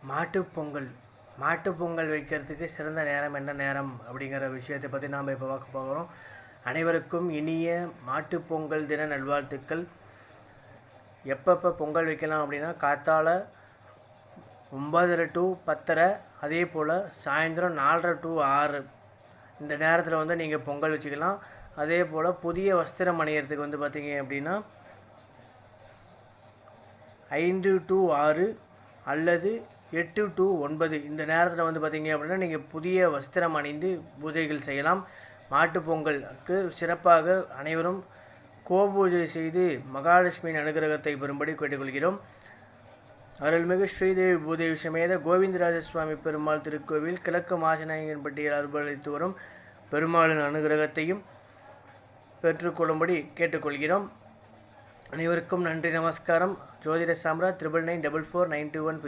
மாட்டுப்பொங்கல் மாட்டுப்பொங்கல் வைக்கிறதுக்கு சிறந்த நேரம் என்ன நேரம் அப்படிங்கிற விஷயத்தை பற்றி நாம் இப்போ பார்க்க போகிறோம். அனைவருக்கும் இனிய மாட்டுப்பொங்கல் தின நல்வாழ்த்துக்கள். எப்பப்போ பொங்கல் வைக்கலாம் அப்படின்னா காத்தால 9:30 to 10:30, அதே போல் சாயந்தரம் 4:30 to 6 இந்த நேரத்தில் நீங்கள் பொங்கல் வச்சுக்கலாம். அதே போல் புதிய வஸ்திரம் அணியறதுக்கு பார்த்தீங்க அப்படின்னா 5 to 6 அல்லது 8 to 9 இந்த நேரத்தில் பார்த்தீங்க அப்படின்னா நீங்கள் புதிய வஸ்திரம் அணிந்து பூஜைகள் செய்யலாம். மாட்டுப்பொங்கலுக்கு சிறப்பாக அனைவரும் கோபூஜை செய்து மகாலட்சுமியின் அனுகிரகத்தை பெறும்படி கேட்டுக்கொள்கிறோம். அருள்மிகு ஸ்ரீதேவி பூதேவி சமேத கோவிந்தராஜசுவாமி பெருமாள் திருக்கோவில் கிழக்கு மாசிநாயகன்பட்டியில் அருள்பாலித்து வரும் பெருமாளின் அனுகிரகத்தையும் பெற்றுக்கொள்ளும்படி கேட்டுக்கொள்கிறோம். அனைவருக்கும் நன்றி, நமஸ்காரம். ஜோதிட சாம்ராஜ் 99944921